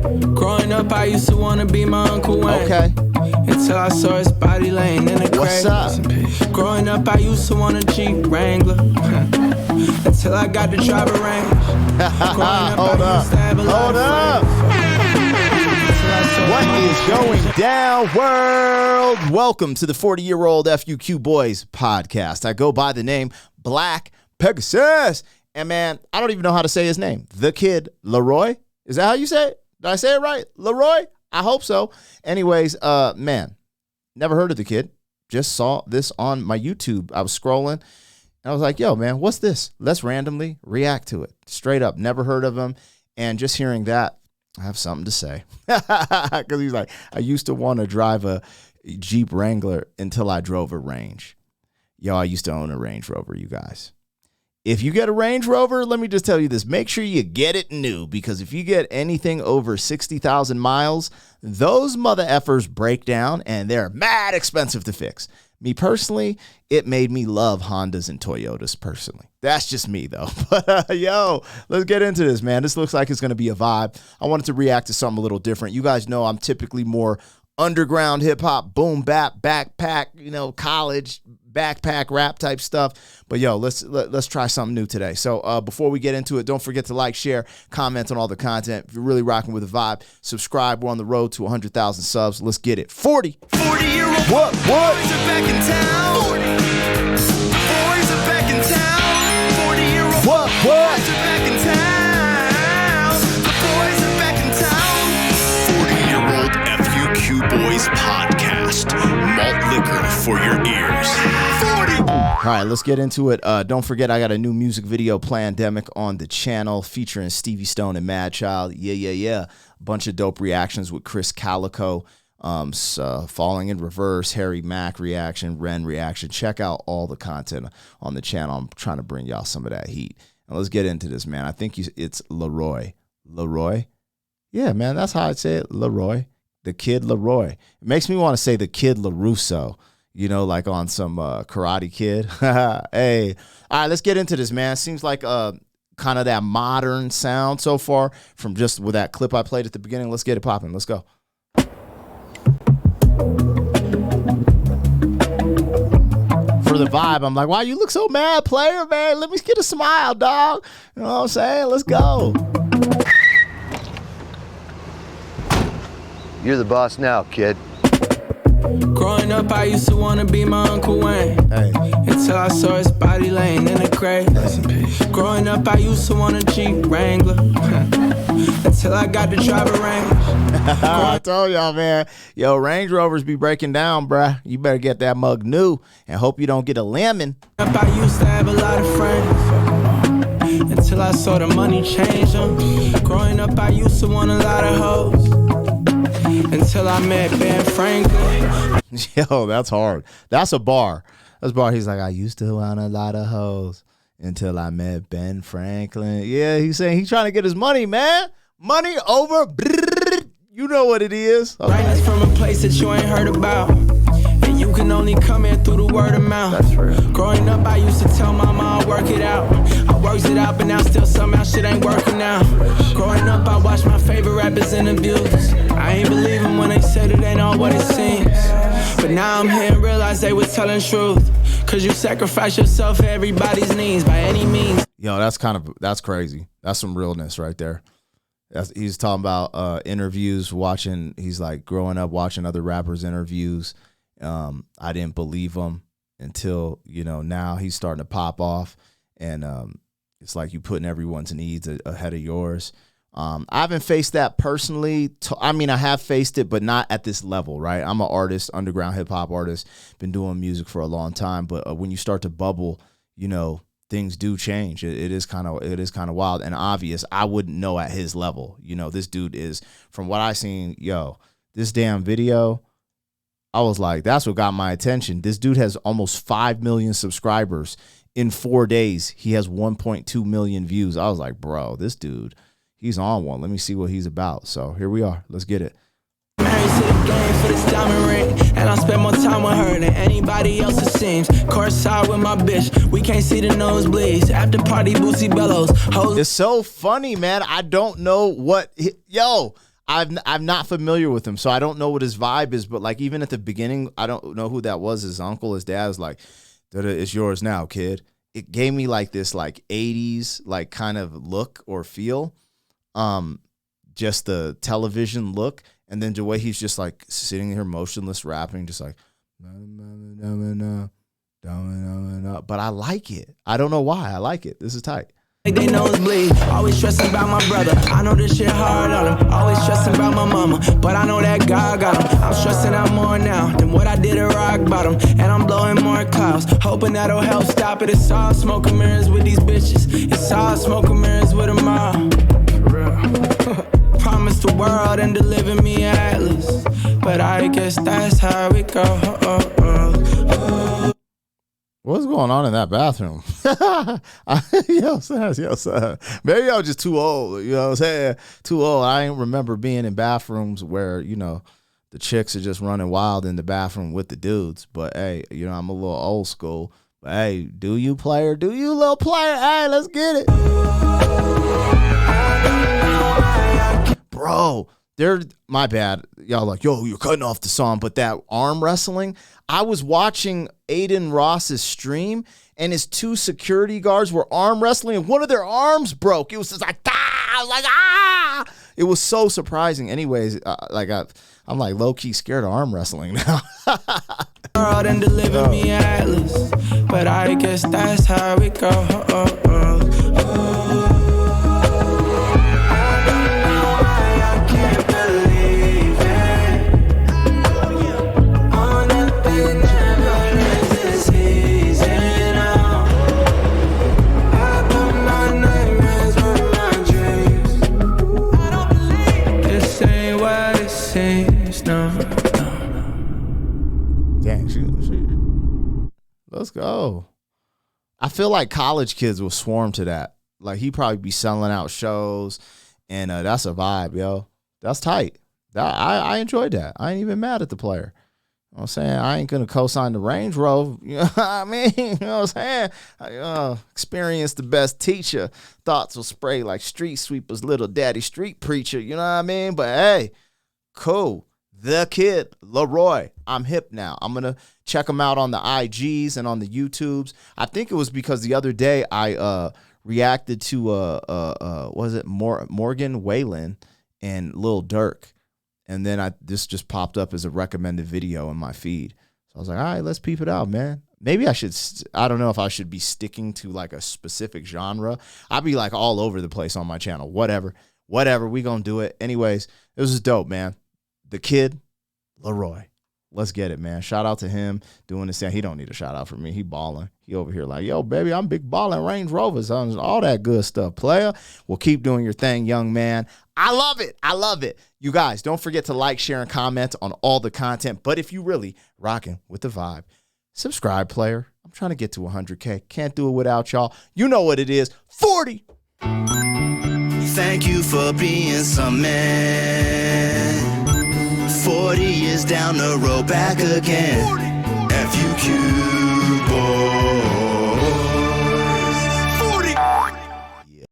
Growing up, I used to wanna be my Uncle Wayne. Okay. Until I saw his body laying in the grave. What's up? Growing up, I used to want a Jeep Wrangler. Until I got to drive a Range. Hold up. What is going down, world? Welcome to the 40-year-old FUQ Boyz podcast. I go by the name Black Pegasus. And man, I don't even know how to say his name. The Kid LAROI. Is that how you say it? Did I say it right? LAROI? I hope so. Anyways, man, never heard of the kid. Just saw this on my YouTube. I was scrolling, and I was like, yo, man, what's this? Let's randomly react to it. Straight up, never heard of him. And just hearing that, I have something to say. Because he's like, I used to want to drive a Jeep Wrangler until I drove a Range. Yo, I used to own a Range Rover, you guys. If you get a Range Rover, let me just tell you this. Make sure you get it new, because if you get anything over 60,000 miles, those mother effers break down and they're mad expensive to fix. Me personally, it made me love Hondas and Toyotas personally. That's just me though. But yo, let's get into this, man. This looks like it's going to be a vibe. I wanted to react to something a little different. You guys know I'm typically more underground hip hop, boom bap, backpack, college backpack rap type stuff. But yo, let's try something new today. So before we get into it, don't forget to like, share, comment on all the content. If you're really rocking with the vibe, subscribe. We're on the road to 100,000 subs. Let's get it. 40-year-old what? Boys are back in town. 40. Boys are back in town. 40-year-old What? boys are back in town. The boys are back in town. 40-year-old FUQ Boyz podcast. Malt liquor for your ears. 40. All right, let's get into it. Don't forget, I got a new music video, Plandemic, on the channel featuring Stevie Stone and Madchild. Yeah. A bunch of dope reactions with Chris Calico, Falling in Reverse, Harry Mack reaction, Ren reaction. Check out all the content on the channel. I'm trying to bring y'all some of that heat. And let's get into this, man. I think it's LAROI. LAROI? Yeah, man, that's how I'd say it, LAROI. The Kid LAROI. It makes me want to say the Kid LaRusso, like on some Karate Kid. Hey, all right, let's get into this, man. Seems like kind of that modern sound so far from just with that clip I played at the beginning. Let's get it popping. Let's go. For the vibe, I'm like, wow, you look so mad, player, man. Let me get a smile, dog. You know what I'm saying? Let's go. You're the boss now, kid. Growing up, I used to wanna be my Uncle Wayne. Hey. Until I saw his body laying in the grave. Growing up, I used to want a Jeep Wrangler. Until I got to drive a Range. I told y'all, man. Yo, Range Rovers be breaking down, bruh. You better get that mug new and hope you don't get a lemon. I used to have a lot of friends. Until I saw the money change them. Growing up, I used to want a lot of hoes. Until I met Ben Franklin. Yo, that's hard. That's a bar. That's a bar. He's like, I used to want a lot of hoes until I met Ben Franklin. Yeah, he's saying he's trying to get his money, man. Money over. You know what it is. Okay. Right, it's from a place that you ain't heard about. And you can only come in through the word of mouth. That's real. Growing up, I used to tell mama I'll work it out. I worked it out, but now still somehow shit ain't working out. Growing up, I watched my favorite rappers interviews. I ain't believing when they said it ain't all what it seems. But now I'm here and realize they was telling truth. Cause you sacrifice yourself for everybody's needs by any means. Yo, that's crazy. That's some realness right there. He's talking about interviews, he's like growing up watching other rappers' interviews. I didn't believe him until, now he's starting to pop off. And it's like you putting everyone's needs ahead of yours. I haven't faced that personally. I have faced it, but not at this level, right? I'm an artist, underground hip hop artist, been doing music for a long time. But when you start to bubble, things do change. It is kind of wild and obvious. I wouldn't know at his level. This dude is, from what I seen, this damn video, I was like, that's what got my attention. This dude has almost 5 million subscribers. In 4 days, he has 1.2 million views. I was like, bro, this dude, he's on one. Let me see what he's about. So here we are. Let's get it. Married to the game for this diamond ring, and I spend more time with her than anybody else it seems. Courtside with my bitch, we can't see the nosebleeds. After party, Boosie bellows. It's so funny, man. I don't know what. Yo, I'm not familiar with him, so I don't know what his vibe is. But like even at the beginning, I don't know who that was. His uncle, his dad was like, "It's yours now, kid." It gave me like this like 80s like kind of look or feel, just the television look, and then the way he's just like sitting here motionless rapping, just like, but I like it. I don't know why I like it. This is tight. They nosebleed, always stressing about my brother. I know this shit hard on him. Always stressing about my mama, but I know that God got him. I'm stressing out more now than what I did at rock bottom, and I'm blowing more clouds, hoping that'll help stop it. It's all smoke and mirrors with these bitches. It's all smoke and mirrors with them all. For real. Promised the world and delivered me an atlas, but I guess that's how it goes. What's going on in that bathroom? Yo, maybe I was just too old. You know what I'm saying? Too old. I ain't remember being in bathrooms where, you know, the chicks are just running wild in the bathroom with the dudes. But, hey, you know, I'm a little old school. But, hey, do you, player? Do you, little player? Hey, let's get it. Bro, my bad. Y'all like, yo, you're cutting off the song. But that arm wrestling, I was watching Aiden Ross's stream, and his two security guards were arm wrestling, and one of their arms broke. It was just like, ah! I was like, ah! It was so surprising. Anyways, I'm like low-key scared of arm wrestling now. World and deliver me atlas, but I guess that's how it goes. Let's go. I feel like college kids will swarm to that. Like he probably be selling out shows, and that's a vibe, yo. That's tight. I enjoyed that. I ain't even mad at the player. You know what I'm saying? I ain't gonna co-sign the Range Rover. You know what I mean? You know what I'm saying? Experience the best teacher. Thoughts will spray like street sweepers, little daddy street preacher. You know what I mean? But hey, cool. The Kid, LAROI. I'm hip now. I'm going to check him out on the IGs and on the YouTubes. I think it was because the other day I reacted to, was it Morgan Wallen and Lil Durk. And then this just popped up as a recommended video in my feed. So I was like, all right, let's peep it out, man. Maybe I should, I don't know if I should be sticking to like a specific genre. I'd be like all over the place on my channel. Whatever, we going to do it. Anyways, it was just dope, man. The Kid, LAROI. Let's get it, man. Shout out to him doing this thing. He don't need a shout out from me. He balling. He over here like, yo, baby, I'm big balling Range Rovers. All that good stuff, player. Well, keep doing your thing, young man. I love it. I love it. You guys, don't forget to like, share, and comment on all the content. But if you really rocking with the vibe, subscribe, player. I'm trying to get to 100K. Can't do it without y'all. You know what it is. 40. Thank you for being some man. 40 years down the road, back again. FUQ boy.